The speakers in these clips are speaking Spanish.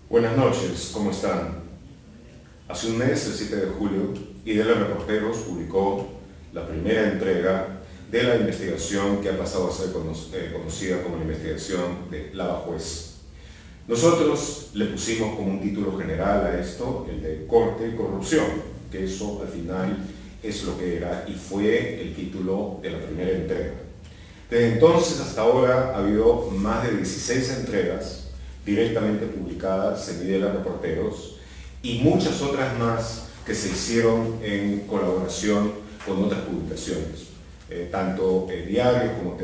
Buenas noches, ¿cómo están? Hace un mes, el 7 de julio, IDL Reporteros publicó la primera entrega de la investigación que ha pasado a ser conocida como la investigación de Lava Juez. Nosotros le pusimos como un título general a esto, el de Corte y Corrupción, que eso al final es lo que era y fue el título de la primera entrega. Desde entonces hasta ahora ha habido más de 16 entregas directamente publicadas en IDL Reporteros y muchas otras más que se hicieron en colaboración con otras publicaciones, tanto diarios como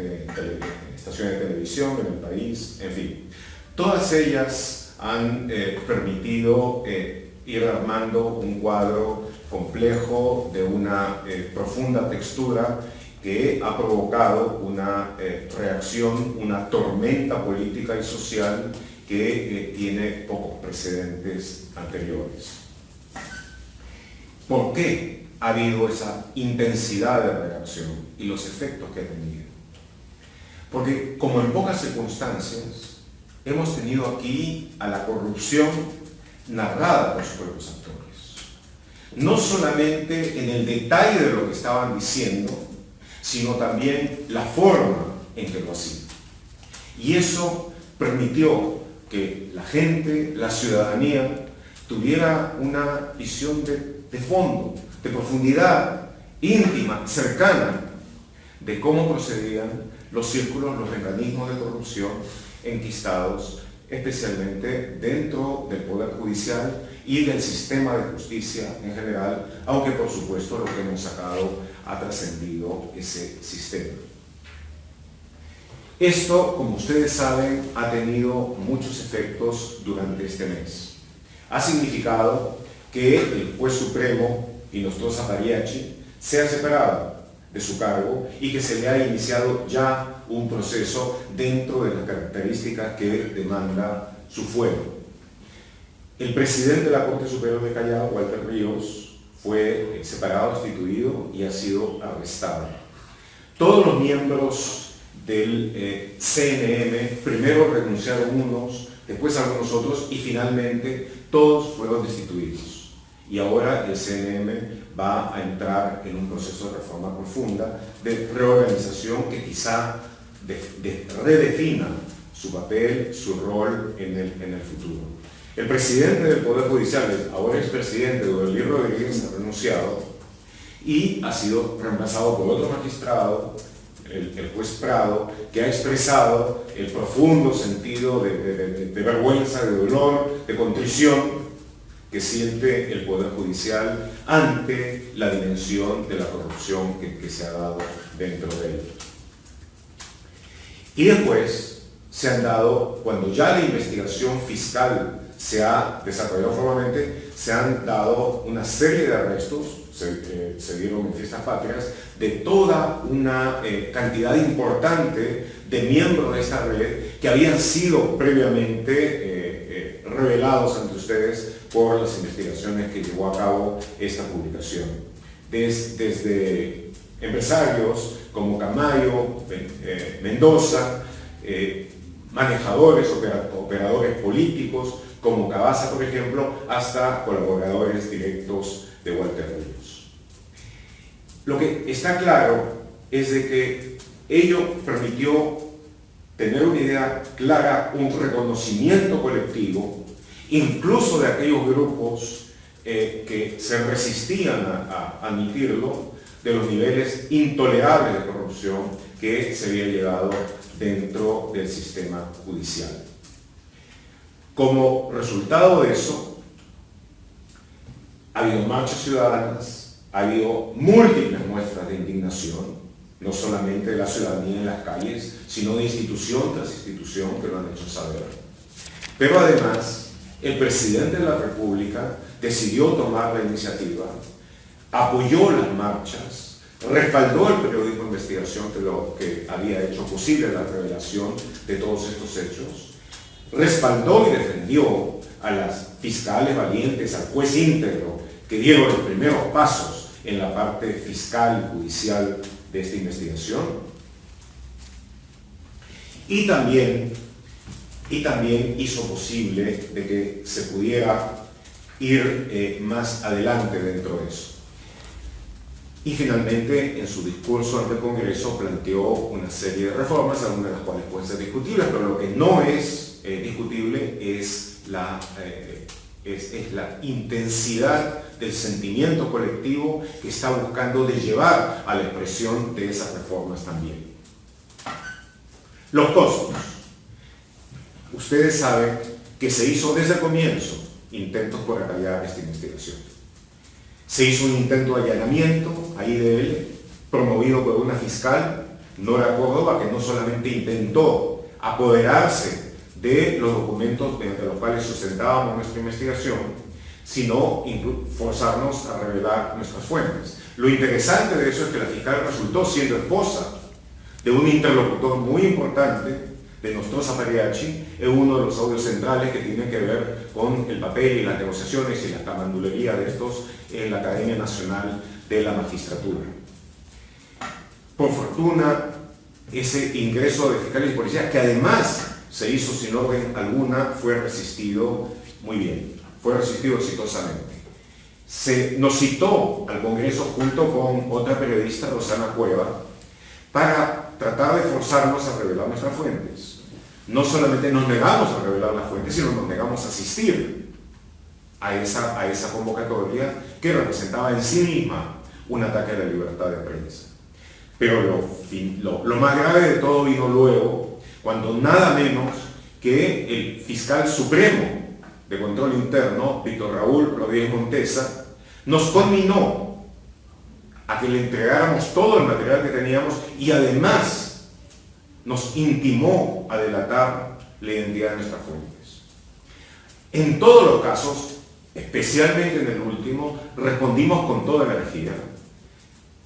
estaciones de televisión en el país, en fin. Todas ellas han permitido ir armando un cuadro complejo de una profunda textura que ha provocado una reacción, una tormenta política y social que tiene pocos precedentes anteriores. ¿Por qué ha habido esa intensidad de reacción y los efectos que ha tenido? Porque, como en pocas circunstancias, hemos tenido aquí a la corrupción narrada por sus propios actores. No solamente en el detalle de lo que estaban diciendo, sino también la forma en que lo hacían. Y eso permitió que la gente, la ciudadanía, tuviera una visión de fondo, de profundidad, íntima, cercana, de cómo procedían los círculos, los mecanismos de corrupción enquistados, especialmente dentro del Poder Judicial y del sistema de justicia en general, aunque por supuesto lo que hemos sacado ha trascendido ese sistema. Esto, como ustedes saben, ha tenido muchos efectos durante este mes. Ha significado que el juez supremo, Inostroza Zapariachi, sea separado de su cargo y que se le ha iniciado ya un proceso dentro de las características que demanda su fuero. El presidente de la Corte Superior de Callao, Walter Ríos, fue separado, destituido y ha sido arrestado. Todos los miembros del CNM, primero renunciaron unos, después algunos otros y finalmente todos fueron destituidos. Y ahora el CNM va a entrar en un proceso de reforma profunda, de reorganización que quizá redefina su papel, su rol en el futuro. El presidente del Poder Judicial, ahora expresidente Duvalín Rodríguez, ha renunciado y ha sido reemplazado por otro magistrado, el juez Prado, que ha expresado el profundo sentido de vergüenza, de dolor, de contrición que siente el Poder Judicial ante la dimensión de la corrupción que se ha dado dentro de él. Y después se han dado, cuando ya la investigación fiscal se ha desarrollado formalmente, se han dado una serie de arrestos, se dieron en Fiestas Patrias, de toda una cantidad importante de miembros de esta red que habían sido previamente revelados ante ustedes por las investigaciones que llevó a cabo esta publicación. Desde empresarios como Camayo, Mendoza, manejadores, operadores políticos como Cabaza, por ejemplo, hasta colaboradores directos de Walter Ríos. Lo que está claro es de que ello permitió tener una idea clara, un reconocimiento colectivo, incluso de aquellos grupos que se resistían a admitirlo, de los niveles intolerables de corrupción que se había llegado dentro del sistema judicial. Como resultado de eso, ha habido marchas ciudadanas, ha habido múltiples muestras de indignación, no solamente de la ciudadanía en las calles, sino de institución tras institución que lo han hecho saber. Pero además, el presidente de la República decidió tomar la iniciativa, apoyó las marchas, respaldó el periodismo de investigación que había hecho posible la revelación de todos estos hechos, respaldó y defendió a las fiscales valientes, al juez íntegro que dieron los primeros pasos en la parte fiscal y judicial de esta investigación. Y también y también hizo posible de que se pudiera ir más adelante dentro de eso. Y finalmente, en su discurso ante el Congreso, planteó una serie de reformas, algunas de las cuales pueden ser discutibles, pero lo que no es discutible es la intensidad del sentimiento colectivo que está buscando de llevar a la expresión de esas reformas también. Los costos. Ustedes saben que se hizo desde el comienzo intentos por acallar esta investigación. Se hizo un intento de allanamiento a IDL, promovido por una fiscal, Nora Córdoba, que no solamente intentó apoderarse de los documentos mediante los cuales sustentábamos nuestra investigación, sino forzarnos a revelar nuestras fuentes. Lo interesante de eso es que la fiscal resultó siendo esposa de un interlocutor muy importante de Nostroza Pagliacci, en uno de los audios centrales que tienen que ver con el papel y las negociaciones y la camandulería de estos en la Academia Nacional de la Magistratura. Por fortuna, ese ingreso de fiscales y policías, que además se hizo sin orden alguna, fue resistido muy bien, fue resistido exitosamente. Nos citó al Congreso junto con otra periodista, Rosana Cueva, para tratar de forzarnos a revelar nuestras fuentes. No solamente nos negamos a revelar las fuentes, sino nos negamos a asistir a esa convocatoria que representaba en sí misma un ataque a la libertad de prensa. Pero lo más grave de todo vino luego, cuando nada menos que el fiscal supremo de control interno, Víctor Raúl Rodríguez Montesa, nos conminó a que le entregáramos todo el material que teníamos y además nos intimó a delatar la identidad de nuestras fuentes. En todos los casos, especialmente en el último, respondimos con toda energía.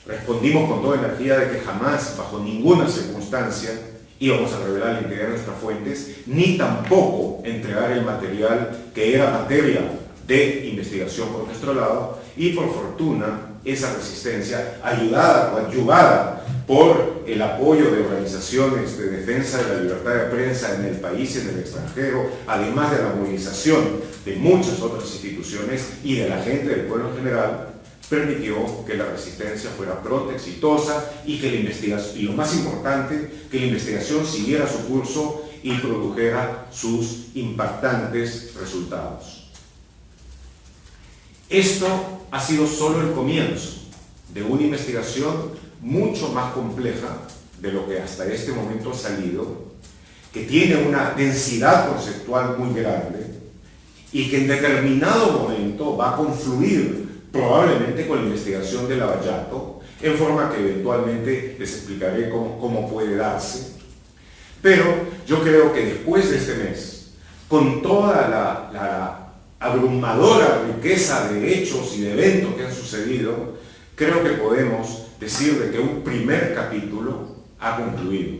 Respondimos con toda energía de que jamás, bajo ninguna circunstancia, íbamos a revelar la identidad de nuestras fuentes, ni tampoco entregar el material que era materia de investigación por nuestro lado, y por fortuna, esa resistencia, ayudada o adyuvada por el apoyo de organizaciones de defensa de la libertad de prensa en el país y en el extranjero, además de la movilización de muchas otras instituciones y de la gente del pueblo en general, permitió que la resistencia fuera pronta, exitosa y que la investigación, y lo más importante, que la investigación siguiera su curso y produjera sus impactantes resultados. Esto ha sido solo el comienzo de una investigación mucho más compleja de lo que hasta este momento ha salido, que tiene una densidad conceptual muy grande y que en determinado momento va a confluir probablemente con la investigación de Lavallato, en forma que eventualmente les explicaré cómo puede darse. Pero yo creo que después de este mes, con toda la abrumadora riqueza de hechos y de eventos que han sucedido, creo que podemos decir de que un primer capítulo ha concluido,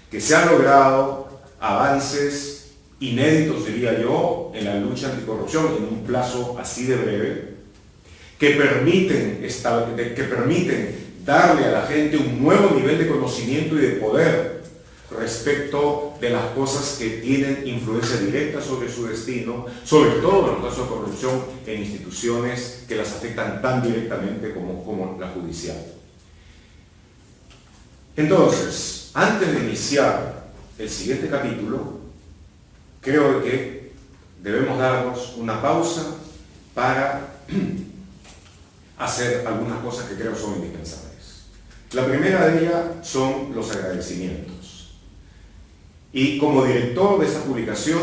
que se han logrado avances inéditos, diría yo, en la lucha anticorrupción en un plazo así de breve, que permiten darle a la gente un nuevo nivel de conocimiento y de poder respecto de las cosas que tienen influencia directa sobre su destino, sobre todo en los casos de corrupción en instituciones que las afectan tan directamente como la judicial. Entonces, antes de iniciar el siguiente capítulo, creo que debemos darnos una pausa para hacer algunas cosas que creo son indispensables. La primera de ellas son los agradecimientos. Y como director de esta publicación,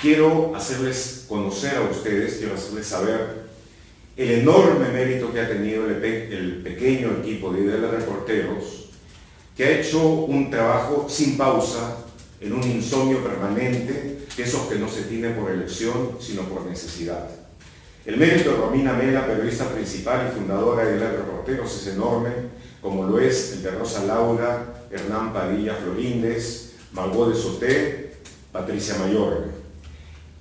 quiero hacerles conocer a ustedes, quiero hacerles saber el enorme mérito que ha tenido el pequeño equipo de IDL Reporteros, que ha hecho un trabajo sin pausa, en un insomnio permanente, que esos que no se tienen por elección, sino por necesidad. El mérito de Romina Mela, periodista principal y fundadora de IDL Reporteros, es enorme, como lo es el de Rosa Laura, Hernán Padilla Floríndez, Margot de Soté, Patricia Mayorga.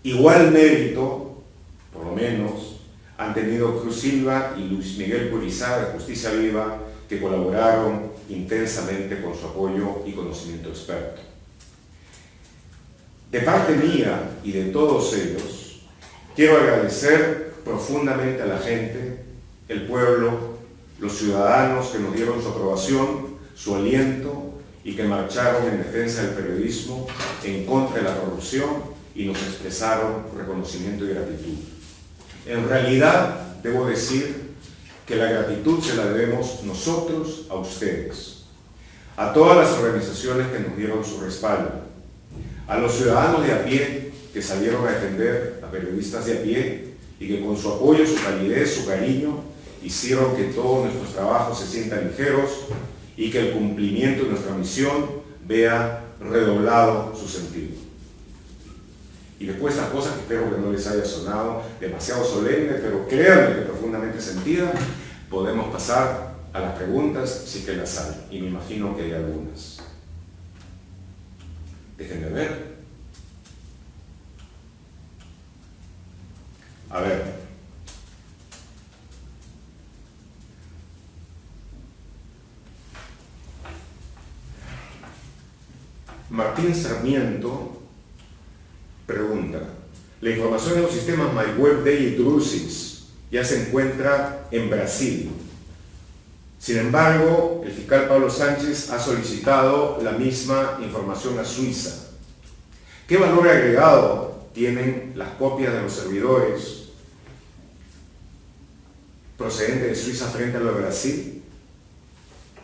Igual mérito, por lo menos, han tenido Cruz Silva y Luis Miguel Purizá de Justicia Viva, que colaboraron intensamente con su apoyo y conocimiento experto. De parte mía y de todos ellos, quiero agradecer profundamente a la gente, el pueblo, los ciudadanos que nos dieron su aprobación, su aliento y que marcharon en defensa del periodismo, en contra de la corrupción y nos expresaron reconocimiento y gratitud. En realidad, debo decir que la gratitud se la debemos nosotros a ustedes, a todas las organizaciones que nos dieron su respaldo, a los ciudadanos de a pie que salieron a defender a periodistas de a pie y que con su apoyo, su calidez, su cariño, hicieron que todos nuestros trabajos se sientan ligeros y que el cumplimiento de nuestra misión vea redoblado su sentido. Y después estas cosas que espero que no les haya sonado demasiado solemne, pero créanme que profundamente sentida, podemos pasar a las preguntas si que las hay, y me imagino que hay algunas. Déjenme ver. A ver. Martín Sarmiento pregunta: la información de los sistemas MyWebDay y Drusis ya se encuentra en Brasil. Sin embargo, el fiscal Pablo Sánchez ha solicitado la misma información a Suiza. ¿Qué valor agregado tienen las copias de los servidores procedentes de Suiza frente a lo de Brasil?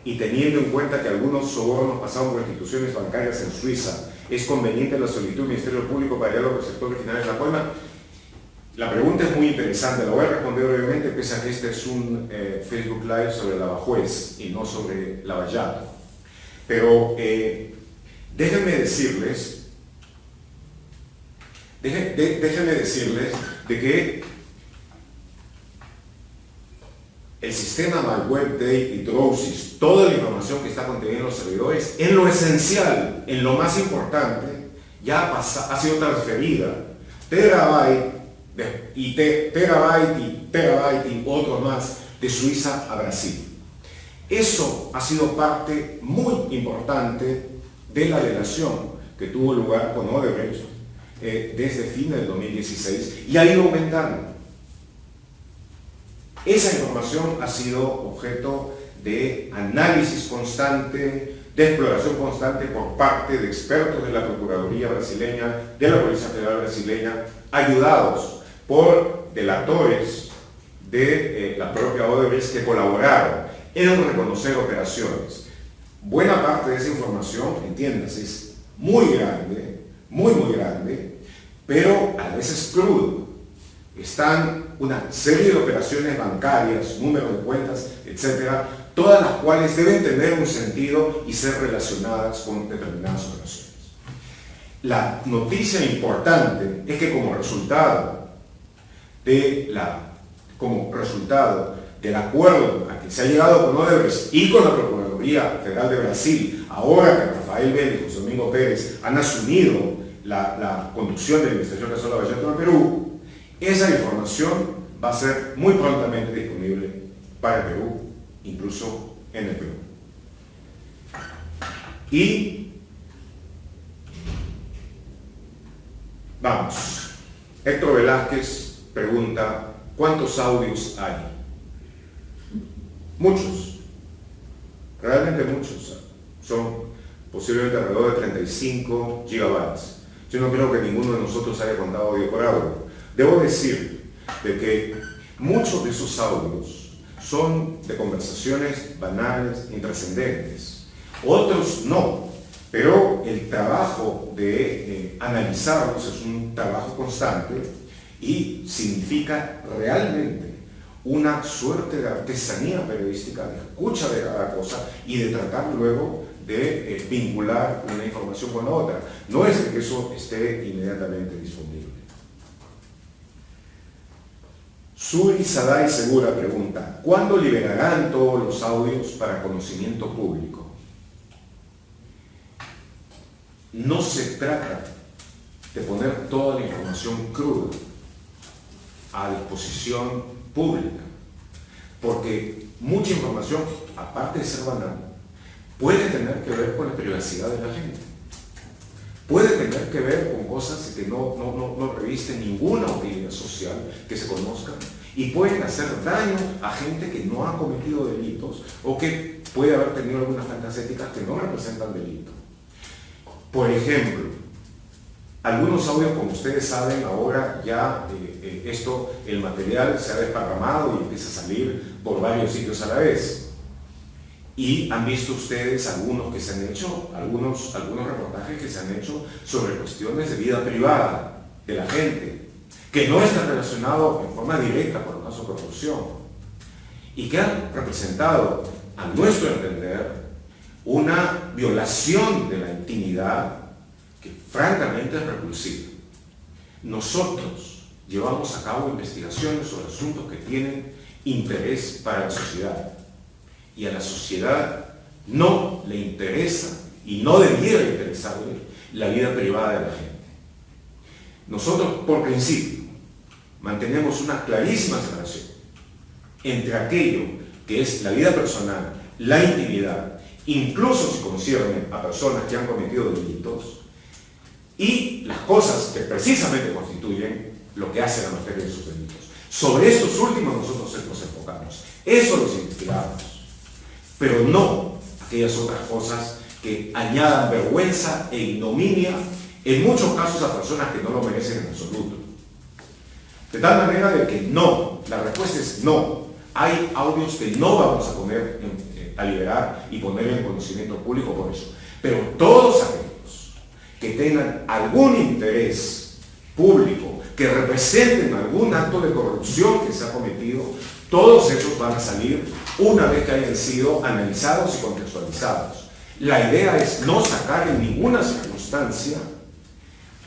Y teniendo en cuenta que algunos sobornos pasaron por instituciones bancarias en Suiza, ¿es conveniente la solicitud del Ministerio Público para diálogo con el sector final de la coima? La pregunta es muy interesante, la voy a responder brevemente, pese a que este es un Facebook Live sobre Lavajuez y no sobre Lavallato. Pero déjenme decirles de que el sistema MyWebDay y Drusis, toda la información que está contenida en los servidores, en lo esencial, en lo más importante, ya ha sido transferida terabyte y otro más de Suiza a Brasil. Eso ha sido parte muy importante de la delación que tuvo lugar con Odebrecht desde fines del 2016 y ha ido aumentando. Esa información ha sido objeto de análisis constante, de exploración constante por parte de expertos de la Procuraduría brasileña, de la Policía Federal brasileña, ayudados por delatores de la propia Odebrecht que colaboraron en reconocer operaciones. Buena parte de esa información, entiéndase, es muy grande, muy grande, pero a veces crudo. Están una serie de operaciones bancarias, números de cuentas, etcétera, todas las cuales deben tener un sentido y ser relacionadas con determinadas operaciones. La noticia importante es que como resultado del acuerdo a que se ha llegado con Odebrecht y con la Procuraduría Federal de Brasil, ahora que Rafael Vélez y José Domingo Pérez han asumido la conducción de la investigación que solo Lavallato en Perú, esa información va a ser muy prontamente disponible para el Perú, incluso en el Perú. Y vamos, Héctor Velázquez pregunta: ¿cuántos audios hay? Muchos, realmente muchos. Son posiblemente alrededor de 35 gigabytes. Yo no creo que ninguno de nosotros haya contado audio por audio. Debo decir de que muchos de esos audios son de conversaciones banales, intrascendentes. Otros no, pero el trabajo de analizarlos es un trabajo constante y significa realmente una suerte de artesanía periodística, de escucha de cada cosa y de tratar luego de vincular una información con la otra. No es que eso esté inmediatamente disponible. Suri Sadai Segura pregunta: ¿cuándo liberarán todos los audios para conocimiento público? No se trata de poner toda la información cruda a disposición pública, porque mucha información, aparte de ser banal, puede tener que ver con la privacidad de la gente. puede tener que ver con cosas que no revisten ninguna utilidad social que se conozcan y pueden hacer daño a gente que no ha cometido delitos o que puede haber tenido algunas faltas éticas que no representan delito. Por ejemplo, algunos audios, como ustedes saben, ahora ya el material se ha desparramado y empieza a salir por varios sitios a la vez. Y han visto ustedes algunos que se han hecho, algunos reportajes que se han hecho sobre cuestiones de vida privada de la gente, que no están relacionados en forma directa con el caso de corrupción y que han representado, a nuestro entender, una violación de la intimidad que francamente es repulsiva. Nosotros llevamos a cabo investigaciones sobre asuntos que tienen interés para la sociedad. Y a la sociedad no le interesa y no debiera interesarle la vida privada de la gente. Nosotros, por principio, mantenemos una clarísima separación entre aquello que es la vida personal, la intimidad, incluso si concierne a personas que han cometido delitos, y las cosas que precisamente constituyen lo que hace la materia de sus delitos. Sobre estos últimos nosotros nos enfocamos. Eso los investigamos. Pero no aquellas otras cosas que añadan vergüenza e ignominia, en muchos casos a personas que no lo merecen en absoluto. De tal manera de que no, la respuesta es no. Hay audios que no vamos a poner a liberar y poner en conocimiento público por eso. Pero todos aquellos que tengan algún interés público, que representen algún acto de corrupción que se ha cometido, todos esos van a salir una vez que hayan sido analizados y contextualizados. La idea es no sacar en ninguna circunstancia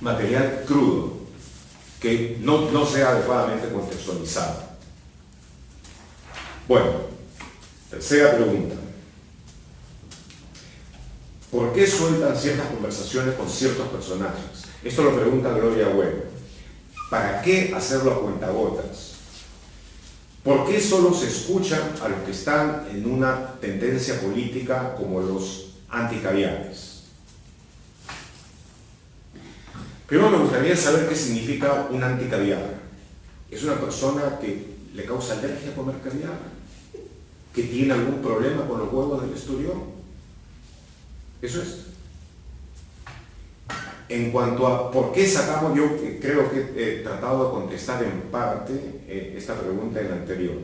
material crudo que no sea adecuadamente contextualizado. Bueno, tercera pregunta. ¿Por qué sueltan ciertas conversaciones con ciertos personajes? Esto lo pregunta Gloria Huevo. ¿Para qué hacerlo a cuentagotas? ¿Por qué solo se escuchan a los que están en una tendencia política como los anticaviares? Primero me gustaría saber qué significa un anticaviar. ¿Es una persona que le causa alergia a comer caviar? ¿Que tiene algún problema con los huevos del esturión? Eso es. En cuanto a por qué sacamos, yo creo que he tratado de contestar en parte esta pregunta en la anterior.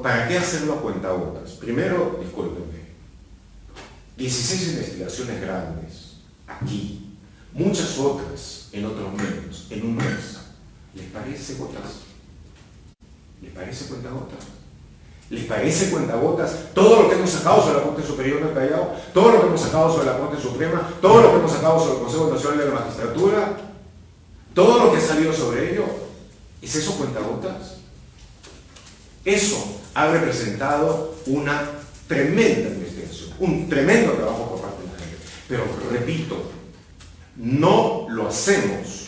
¿Para qué hacerlo a cuentagotas? Primero, discúlpenme, 16 investigaciones grandes, aquí, muchas otras en otros medios, en un mes. ¿Les parece gotas? ¿Les parece cuentagotas? ¿Les parece cuentagotas todo lo que hemos sacado sobre la Corte Superior del Callao, todo lo que hemos sacado sobre la Corte Suprema, todo lo que hemos sacado sobre el Consejo Nacional de la Magistratura, todo lo que ha salido sobre ello? ¿Es eso cuentagotas? Eso ha representado una tremenda investigación, un tremendo trabajo por parte de la gente. Pero repito, no lo hacemos,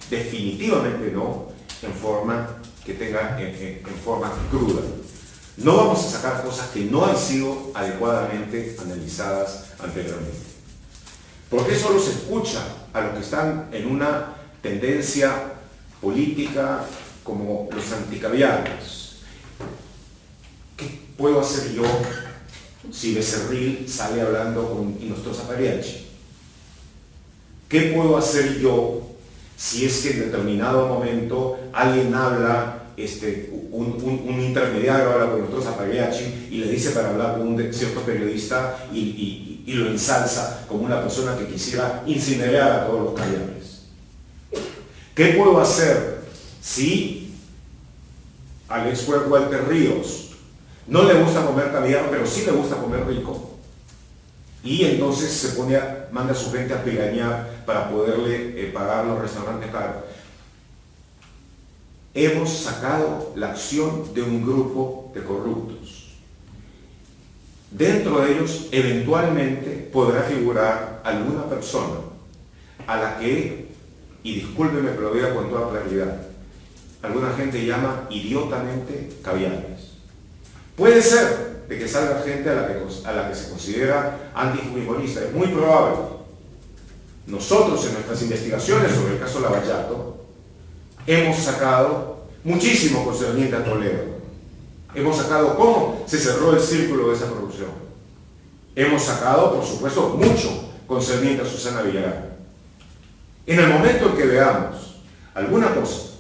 definitivamente no, en forma que tenga en forma cruda. No vamos a sacar cosas que no han sido adecuadamente analizadas anteriormente. ¿Por qué solo se escucha a los que están en una tendencia política como los anticaviares? ¿Qué puedo hacer yo si Becerril sale hablando con Inostosa Pariachi? ¿Qué puedo hacer yo si es que en determinado momento alguien habla, un intermediario habla con Inostosa Pariachi y le dice para hablar con un cierto periodista y lo ensalza como una persona que quisiera incinerar a todos los caviares? ¿Qué puedo hacer si al ex juez Walter Ríos no le gusta comer caviar, pero sí le gusta comer rico? Y entonces se manda a su gente a pirañar para poderle pagar los restaurantes caros. Hemos sacado la acción de un grupo de corruptos. Dentro de ellos, eventualmente, podrá figurar alguna persona a la que, y discúlpeme, pero lo diga con toda claridad, alguna gente llama idiotamente caviares. Puede ser, de que salga gente a la que se considera antifujimorista. Es muy probable. Nosotros en nuestras investigaciones sobre el caso Lavallato hemos sacado muchísimo concerniente a Toledo. Hemos sacado cómo se cerró el círculo de esa corrupción. Hemos sacado, por supuesto, mucho concerniente a Susana Villarán. En el momento en que veamos alguna cosa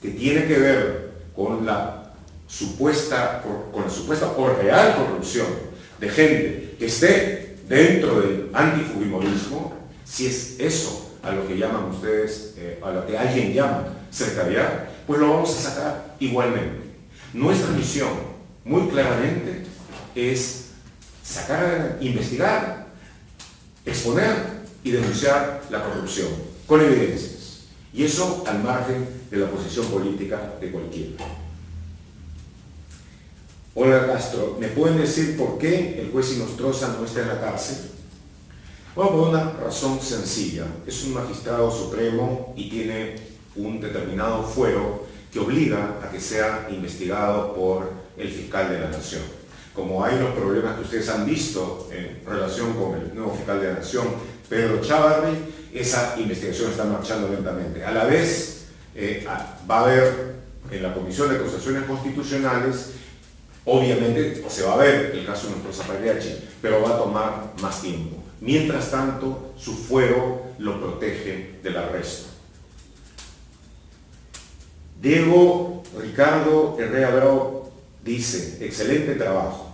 que tiene que ver con la supuesta o real corrupción de gente que esté dentro del antifujimorismo, si es eso a lo que llaman ustedes, a lo que alguien llama cercaviar, pues lo vamos a sacar igualmente. Nuestra misión, muy claramente, es sacar, investigar, exponer y denunciar la corrupción con evidencias. Y eso al margen de la posición política de cualquiera. Olga Castro, ¿me pueden decir por qué el juez Inostroza no está en la cárcel? Bueno, por una razón sencilla. Es un magistrado supremo y tiene un determinado fuero que obliga a que sea investigado por el fiscal de la Nación. Como hay los problemas que ustedes han visto en relación con el nuevo fiscal de la Nación, Pedro Chávarri, esa investigación está marchando lentamente. A la vez, va a haber en la Comisión de Acusaciones Constitucionales, obviamente, se va a ver el caso de nuestro Pagliacci, pero va a tomar más tiempo. Mientras tanto, su fuero lo protege del arresto. Diego Ricardo Herrera Bravo dice, excelente trabajo.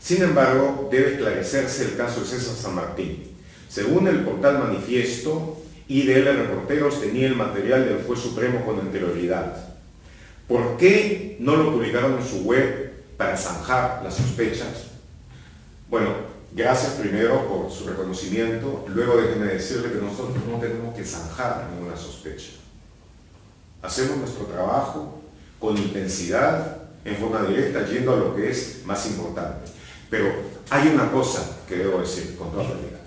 Sin embargo, debe esclarecerse el caso de César San Martín. Según el portal Manifiesto, IDL Reporteros tenía el material del juez supremo con anterioridad. ¿Por qué no lo publicaron en su web para zanjar las sospechas? Bueno, gracias primero por su reconocimiento. Luego déjenme decirle que nosotros no tenemos que zanjar ninguna sospecha. Hacemos nuestro trabajo con intensidad, en forma directa, yendo a lo que es más importante. Pero hay una cosa que debo decir con toda claridad.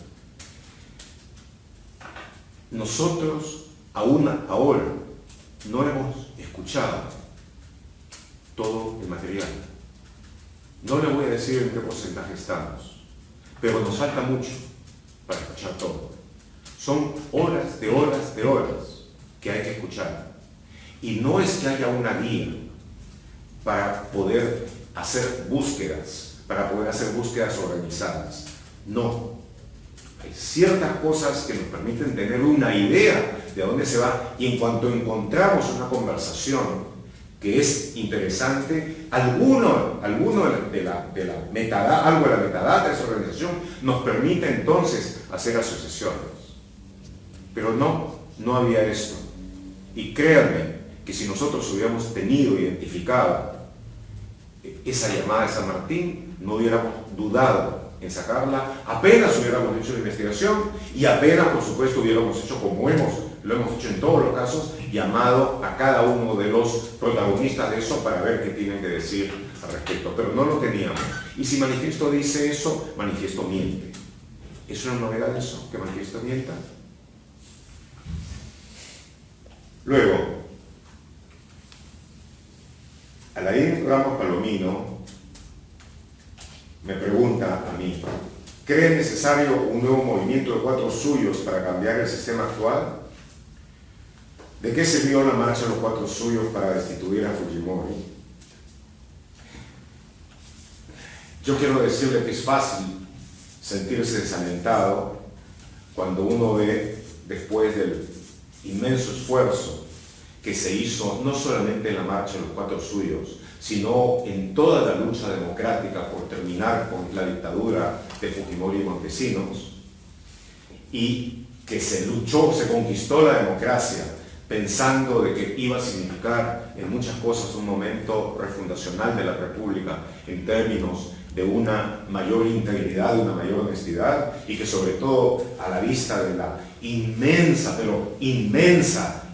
Nosotros aún ahora no hemos escuchado todo el material. No le voy a decir en qué porcentaje estamos, pero nos falta mucho para escuchar todo. Son horas de horas de horas que hay que escuchar. Y no es que haya una guía para poder hacer búsquedas, organizadas. No. Hay ciertas cosas que nos permiten tener una idea de a dónde se va, y en cuanto encontramos una conversación que es interesante, algo de la metadata de esa organización nos permite entonces hacer asociaciones. Pero no había esto. Y créanme que si nosotros hubiéramos tenido identificado esa llamada de San Martín, no hubiéramos dudado en sacarla, apenas hubiéramos hecho la investigación y apenas, por supuesto, hubiéramos hecho como lo hemos hecho en todos los casos, llamado a cada uno de los protagonistas de eso para ver qué tienen que decir al respecto. Pero no lo teníamos. Y si Manifiesto dice eso, Manifiesto miente. ¿Es una novedad eso, que Manifiesto mienta? Luego, Alain Ramos Palomino me pregunta a mí, ¿cree necesario un nuevo movimiento de 4 suyos para cambiar el sistema actual? ¿De qué sirvió la marcha de los 4 suyos para destituir a Fujimori? Yo quiero decirle que es fácil sentirse desalentado cuando uno ve, después del inmenso esfuerzo que se hizo no solamente en la marcha de los 4 suyos, sino en toda la lucha democrática por terminar con la dictadura de Fujimori y Montesinos, y que se conquistó la democracia pensando de que iba a significar en muchas cosas un momento refundacional de la República en términos de una mayor integridad, de una mayor honestidad, y que sobre todo a la vista de la inmensa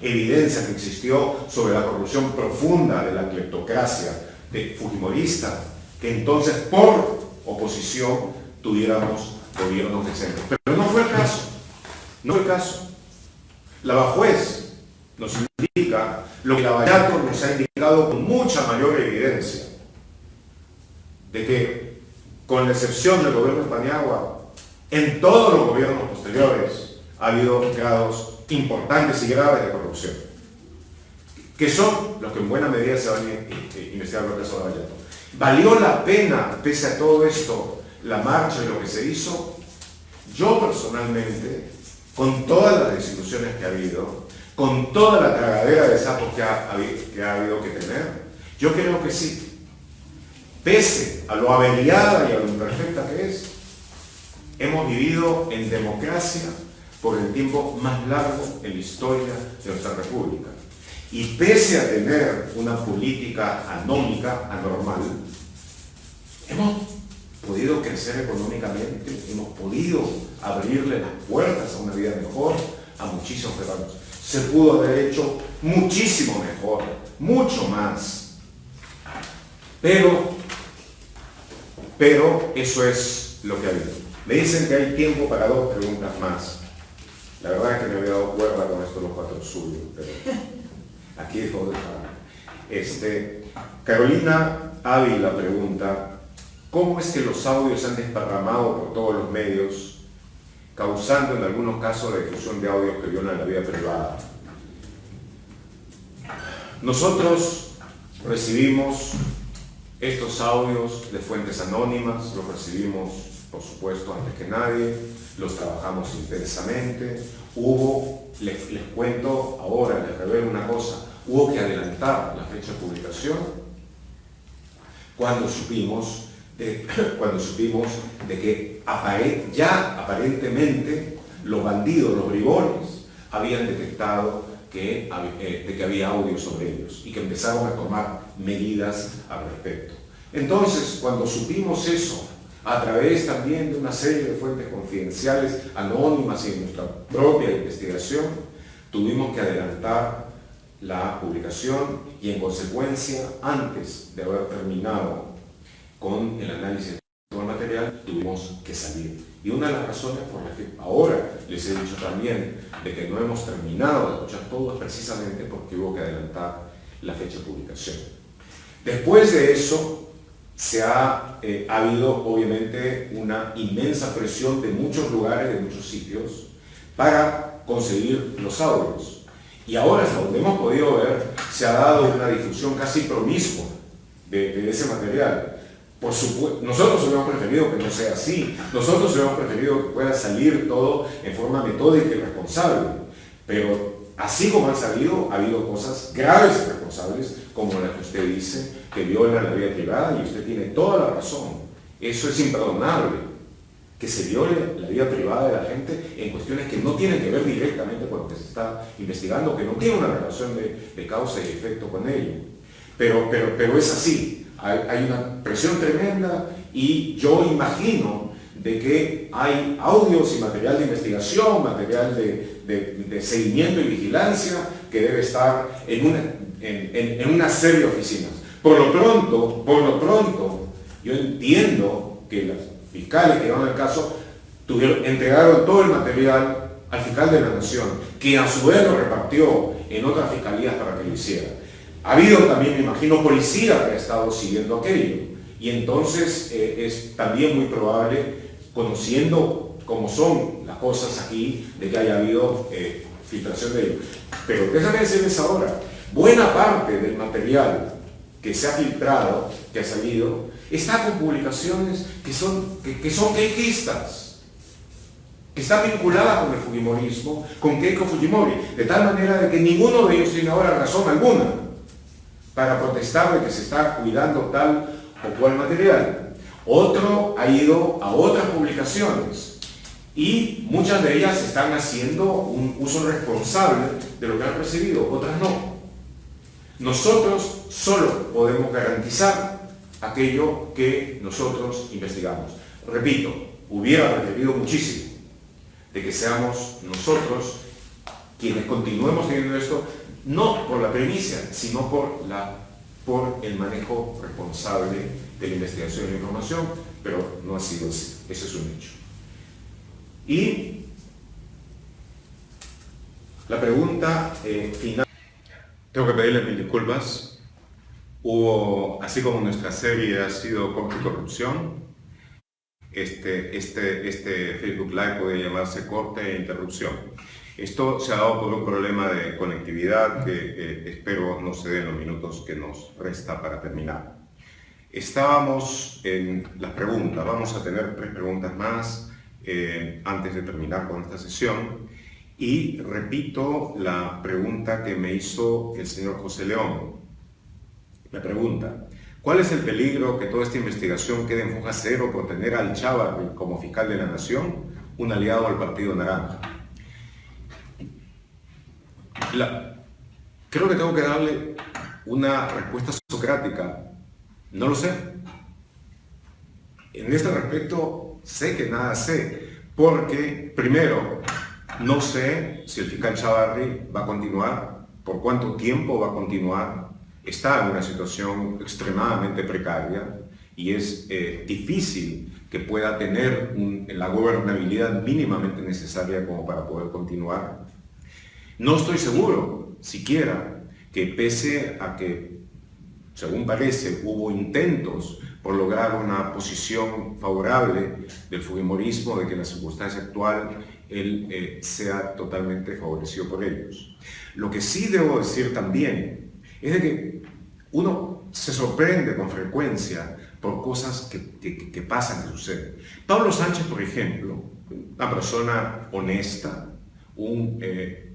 evidencia que existió sobre la corrupción profunda de la cleptocracia de fujimorista, que entonces por oposición tuviéramos gobiernos decentes. Pero no fue el caso, no fue el caso. Lavajuez nos indica lo que Lavallato nos ha indicado con mucha mayor evidencia, de que con la excepción del gobierno de Paniagua, en todos los gobiernos posteriores ha habido grados importantes y graves de corrupción, que son los que en buena medida se van a investigar en el caso de Lavallato. ¿Valió la pena, pese a todo esto, la marcha y lo que se hizo? Yo personalmente, con todas las instituciones que ha habido, con toda la tragadera de sapos que ha habido que tener, yo creo que sí. Pese a lo averiada y a lo imperfecta que es, hemos vivido en democracia por el tiempo más largo en la historia de nuestra república. Y pese a tener una política anómica, anormal, hemos podido crecer económicamente, hemos podido abrirle las puertas a una vida mejor a muchísimos peruanos. Se pudo haber hecho muchísimo mejor, mucho más. Pero eso es lo que ha habido. Me dicen que hay tiempo para 2 preguntas más. La verdad es que me había dado cuerda con esto de los 4 suyos, pero aquí dejo de dejar. Carolina Ávila pregunta: ¿cómo es que los audios se han desparramado por todos los medios, causando en algunos casos la difusión de audios que violan la vida privada? Nosotros recibimos estos audios de fuentes anónimas, los recibimos, por supuesto, antes que nadie, los trabajamos intensamente. Les cuento ahora, les revelo una cosa, hubo que adelantar la fecha de publicación cuando supimos de que ya aparentemente los bandidos, los bribones, habían detectado de que había audio sobre ellos y que empezaron a tomar medidas al respecto. Entonces, cuando supimos eso, a través también de una serie de fuentes confidenciales, anónimas y en nuestra propia investigación, tuvimos que adelantar la publicación y, en consecuencia, antes de haber terminado con el análisis de todo el material, tuvimos que salir. Y una de las razones por las que ahora les he dicho también de que no hemos terminado de escuchar todo es precisamente porque hubo que adelantar la fecha de publicación. Después de eso, ha habido obviamente una inmensa presión de muchos lugares, de muchos sitios, para conseguir los audios. Y ahora, hasta donde hemos podido ver, se ha dado una difusión casi promiscua de ese material. Por supuesto, nosotros hubiéramos preferido que no sea así, nosotros hubiéramos preferido que pueda salir todo en forma metódica y responsable, pero así como han salido, ha habido cosas graves y responsables, como la que usted dice, que violan la vida privada, y usted tiene toda la razón. Eso es imperdonable, que se viole la vida privada de la gente en cuestiones que no tienen que ver directamente con lo que se está investigando, que no tiene una relación de causa y efecto con ello. Pero es así. Hay una presión tremenda y yo imagino de que hay audios y material de investigación, material de seguimiento y vigilancia que debe estar en una serie de oficinas. Por lo pronto, yo entiendo que los fiscales que llevan el caso entregaron todo el material al fiscal de la Nación, que a su vez lo repartió en otras fiscalías para que lo hiciera. Ha habido también, me imagino, policía que ha estado siguiendo aquello, y entonces es también muy probable, conociendo cómo son las cosas aquí, de que haya habido filtración de ello. Pero déjame decirles ahora, buena parte del material que se ha filtrado, que ha salido, está con publicaciones que son keikistas, que están vinculadas con el fujimorismo, con Keiko Fujimori, de tal manera de que ninguno de ellos tiene ahora razón alguna para protestar de que se está cuidando tal o cual material. Otro ha ido a otras publicaciones y muchas de ellas están haciendo un uso responsable de lo que han recibido, otras no. Nosotros solo podemos garantizar aquello que nosotros investigamos. Repito, hubiera preferido muchísimo de que seamos nosotros quienes continuemos teniendo esto, no por la premisa, sino por el manejo responsable de la investigación y la información, pero no ha sido así. Ese es un hecho. Y la pregunta final. Tengo que pedirle mil disculpas. Así como nuestra serie ha sido Corte y Corrupción, este Facebook Live puede llamarse corte e interrupción. Esto se ha dado por un problema de conectividad que espero no se dé en los minutos que nos resta para terminar. Estábamos en las preguntas, vamos a tener 3 preguntas más antes de terminar con esta sesión. Y repito la pregunta que me hizo el señor José León. Me pregunta, ¿cuál es el peligro que toda esta investigación quede en foja cero por tener al Chávarri como fiscal de la Nación, un aliado al Partido Naranja? Creo que tengo que darle una respuesta socrática. No lo sé. En este respecto, sé que nada sé, porque, primero, no sé si el fiscal Chávarri va a continuar, por cuánto tiempo va a continuar. Está en una situación extremadamente precaria y es difícil que pueda tener la gobernabilidad mínimamente necesaria como para poder continuar. No estoy seguro, siquiera, que pese a que, según parece, hubo intentos por lograr una posición favorable del fujimorismo, de que en la circunstancia actual él sea totalmente favorecido por ellos. Lo que sí debo decir también es de que uno se sorprende con frecuencia por cosas que pasan, que suceden. Pablo Sánchez, por ejemplo, una persona honesta, un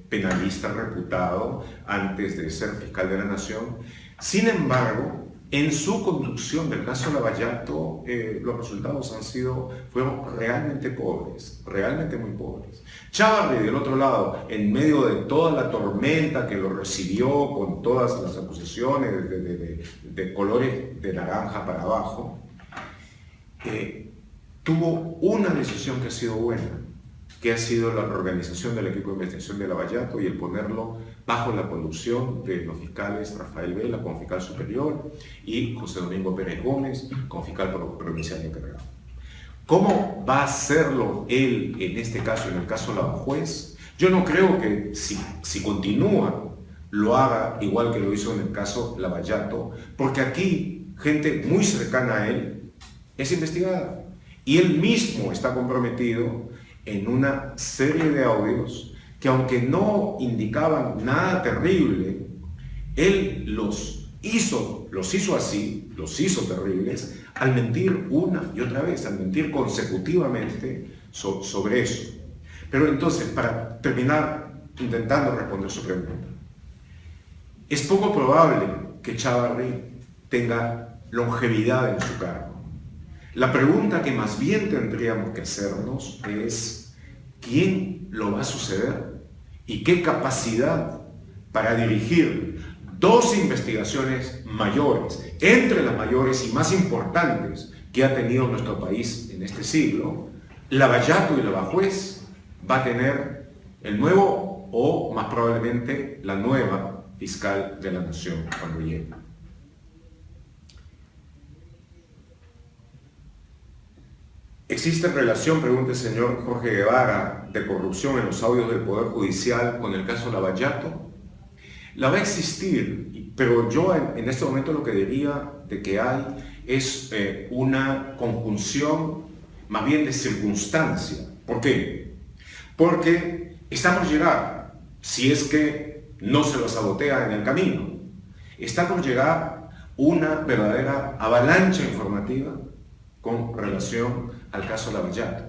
penalista reputado antes de ser fiscal de la Nación. Sin embargo, en su conducción del caso Lavallato, los resultados fueron realmente pobres, realmente muy pobres. Chávarri, del otro lado, en medio de toda la tormenta que lo recibió con todas las acusaciones de colores de naranja para abajo, tuvo una decisión que ha sido buena, que ha sido la reorganización del equipo de investigación de Lavallato y el ponerlo bajo la conducción de los fiscales Rafael Vela como fiscal superior y José Domingo Pérez Gómez como fiscal provincial encargado. ¿Cómo va a hacerlo él en este caso, en el caso Lavajuez? Yo no creo que si continúa lo haga igual que lo hizo en el caso Lavallato, porque aquí gente muy cercana a él es investigada y él mismo está comprometido en una serie de audios que, aunque no indicaban nada terrible, él los hizo así, los hizo terribles, al mentir una y otra vez, al mentir consecutivamente sobre eso. Pero entonces, para terminar intentando responder su pregunta, es poco probable que Chávarri tenga longevidad en su cargo. La pregunta que más bien tendríamos que hacernos es ¿quién lo va a suceder? ¿Y qué capacidad para dirigir 2 investigaciones mayores, entre las mayores y más importantes que ha tenido nuestro país en este siglo? Lavallato y Lavajuez va a tener el nuevo o más probablemente la nueva fiscal de la Nación cuando llegue. ¿Existe relación, pregunta el señor Jorge Guevara, de corrupción en los audios del Poder Judicial con el caso Lavallato? La va a existir, pero yo en este momento lo que diría de que hay es una conjunción más bien de circunstancia. ¿Por qué? Porque está por llegar, si es que no se lo sabotea en el camino, está por llegar una verdadera avalancha informativa con relación al caso Lavallato.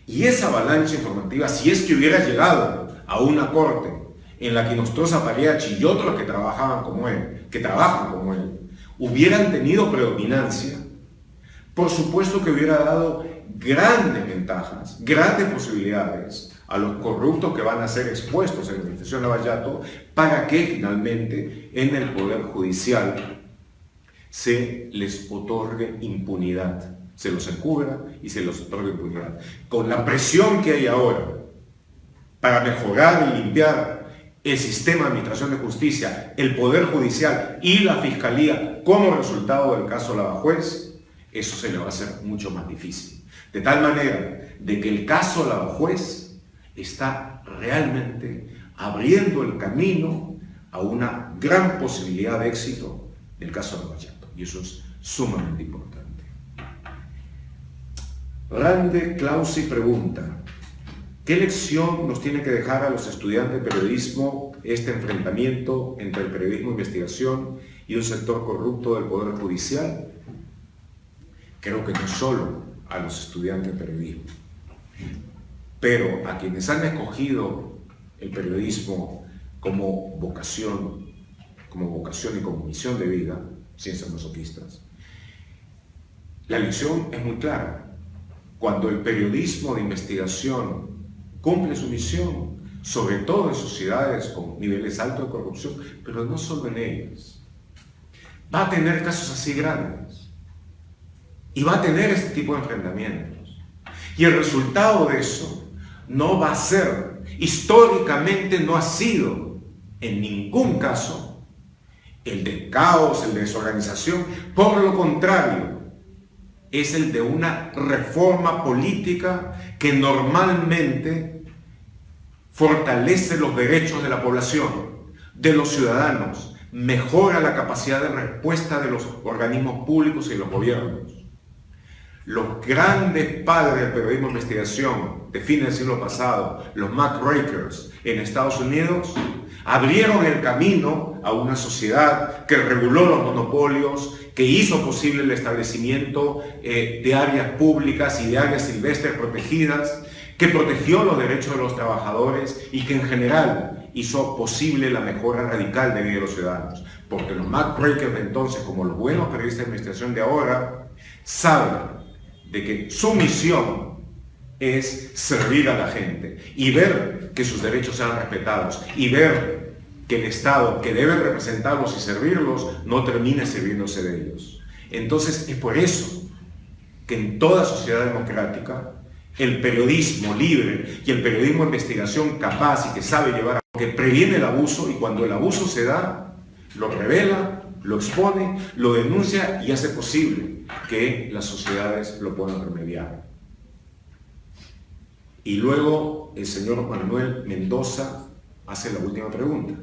Y esa avalancha informativa, si es que hubiera llegado a una corte en la que Nostroza Pagliacci y otros que trabajan como él, hubieran tenido predominancia, por supuesto que hubiera dado grandes ventajas, grandes posibilidades a los corruptos que van a ser expuestos en la administración Lavallato para que finalmente en el Poder Judicial se les otorgue impunidad, se los encubra y se los otorgue impunidad. Con la presión que hay ahora para mejorar y limpiar el sistema de administración de justicia, el Poder Judicial y la Fiscalía como resultado del caso Lavajuez, eso se le va a hacer mucho más difícil. De tal manera de que el caso Lavajuez está realmente abriendo el camino a una gran posibilidad de éxito del caso Lavallato. Y eso es sumamente importante. Rande Clausi pregunta: ¿qué lección nos tiene que dejar a los estudiantes de periodismo este enfrentamiento entre el periodismo de investigación y un sector corrupto del Poder Judicial? Creo que no solo a los estudiantes de periodismo, pero a quienes han escogido el periodismo como vocación y como misión de vida, sin ser masoquistas. La lección es muy clara. Cuando el periodismo de investigación cumple su misión, sobre todo en sociedades con niveles altos de corrupción, pero no solo en ellas, va a tener casos así grandes y va a tener este tipo de enfrentamientos. Y el resultado de eso no va a ser, históricamente no ha sido, en ningún caso, el de caos, el de desorganización. Por lo contrario, es el de una reforma política que normalmente fortalece los derechos de la población, de los ciudadanos, mejora la capacidad de respuesta de los organismos públicos y de los gobiernos. Los grandes padres del periodismo de investigación de fines del siglo pasado, los McRakers en Estados Unidos, abrieron el camino a una sociedad que reguló los monopolios, que hizo posible el establecimiento de áreas públicas y de áreas silvestres protegidas, que protegió los derechos de los trabajadores y que en general hizo posible la mejora radical de vida de los ciudadanos. Porque los McRakers de entonces, como los buenos periodistas de investigación de ahora, saben de que su misión es servir a la gente y ver que sus derechos sean respetados y ver que el Estado, que debe representarlos y servirlos, no termine sirviéndose de ellos. Entonces es por eso que en toda sociedad democrática el periodismo libre y el periodismo de investigación capaz y que sabe llevar a que previene el abuso, y cuando el abuso se da, lo revela, lo expone, lo denuncia y hace posible que las sociedades lo puedan remediar. Y luego el señor Manuel Mendoza hace la última pregunta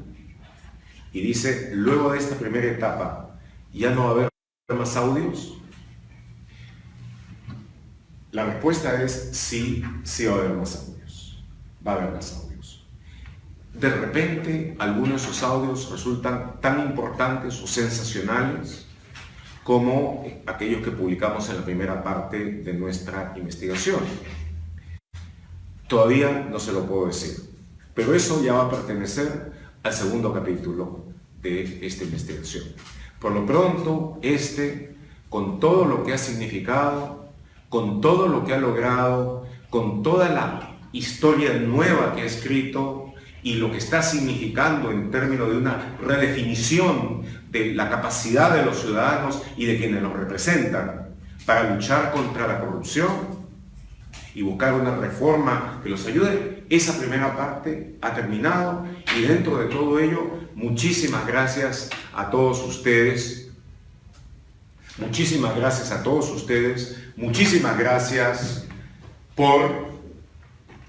y dice: luego de esta primera etapa, ¿ya no va a haber más audios? La respuesta es sí, sí va a haber más audios. Va a haber más audios. De repente, algunos de esos audios resultan tan importantes o sensacionales como aquellos que publicamos en la primera parte de nuestra investigación. Todavía no se lo puedo decir, pero eso ya va a pertenecer al segundo capítulo de esta investigación. Por lo pronto, con todo lo que ha significado, con todo lo que ha logrado, con toda la historia nueva que ha escrito y lo que está significando en términos de una redefinición de la capacidad de los ciudadanos y de quienes los representan para luchar contra la corrupción y buscar una reforma que los ayude, esa primera parte ha terminado, y dentro de todo ello, muchísimas gracias a todos ustedes. Muchísimas gracias a todos ustedes. Muchísimas gracias por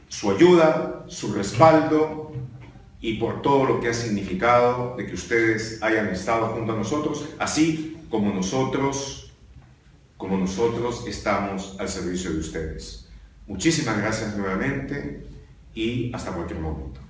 su ayuda, su respaldo y por todo lo que ha significado de que ustedes hayan estado junto a nosotros, así como nosotros estamos al servicio de ustedes. Muchísimas gracias nuevamente y hasta cualquier momento.